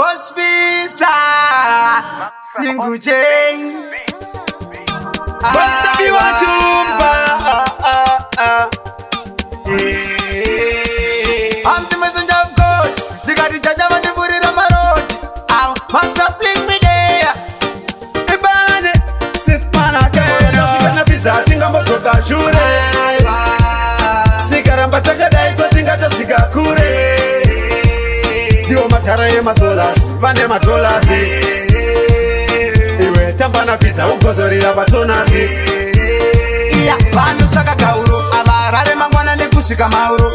Boss Pizza, Single J. I'm the messenger of God. The God is judge of the food on my road. Ow, master fling me there. Ibane, sis manake. Shikana pizza, tinga motoka shure. Sikaramba takadai so tinga tashika kure. Dio matara ye masolas, bande matolas. Iwe tamba na pizza, ugozorira batonasi. Iya, banu chaka kauro. Abarare mangwana nekushika mauro.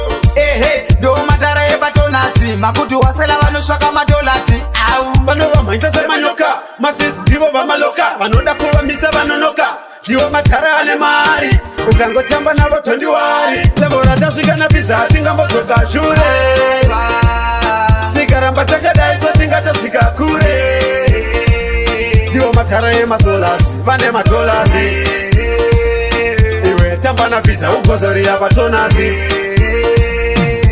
Do matara ye batonasi. Makutu wasela wano shaka matolasi. Au bano wa mainza se manoka. Masi divo wa maloka. Vanoda kuwa misa vanonoka. Dio matara ane mari. Ukango tamba na botondi wari. Levora tashika na pizza, tinga motoka shure. Sikaramba takadai so tinga tashika kure. Dio matara ye masolas, bande matolasi. Iwe tamba na pizza, ugozorira batonasi.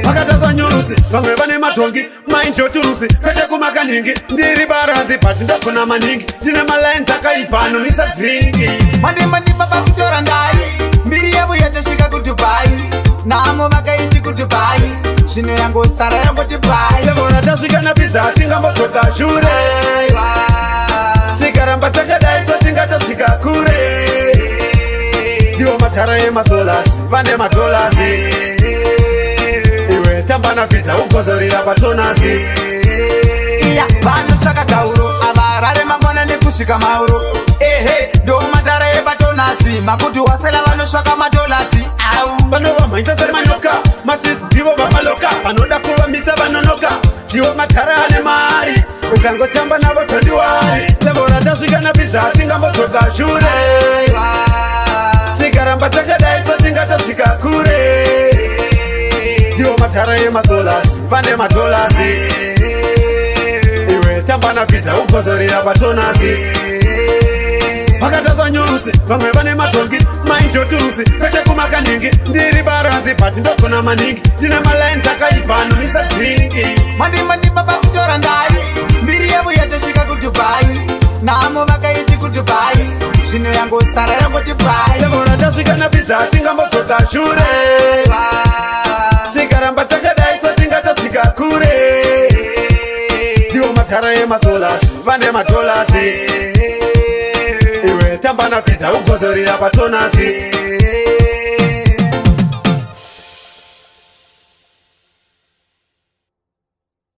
Makataza nyurusi, vamwe vane matongi, mainjo turusi, kete kumakaningi. Ndiri baranzi, pati ndakona maningi. Jine malaini takaipano, nisa drinki. Mandi baba kutora ndai. Mbiri yabu yatoshika kutubai. Namo vakaiti kutubai. Shino yangu sara yangu tubai. Levora tashika na pizza, tinga motoka shure. Sikaramba takadai so tinga tashika kure. Dio matara ye masolas, bande matolasi. Iwe tamba na pizza, ugozorira batonasi. Iya, banu chaka kauro. Abarare mangwana nekushika mauro. Do matara ye batonasi. Makutu wasela wano shaka matolasi. Au bano wa mainza se manoka. Masi divo wa maloka. Vanoda kuwa misa vanonoka. Dio matara ane mari. Ukango tamba na botondi wari. Levora tashika na pizza, tinga motoka shure. Sikaramba takadai so tinga tashika kure. Dio matara ye masolas, bande matolasi. Iwe tamba na pizza, ugozorira batonasi. Makataza nyurusi, vamwe vane matongi, mainjo turusi, kete kumakaningi. Ndiri baranzi, pati ndokona maningi. Jine malaini takaipano, nisa drinki. Mandi baba kutora ndai. Mbiri yabu yatoshika kutubai. Namo vakaiti kutubai. Shino yangu sara yangu tubai. Levora tashika na pizza, tinga motoka shure. Sikaramba takadai so tinga tashika kure. Dio matara ye masolas, bande matolasi. Iwe tamba na pizza, ugozorira batonasi.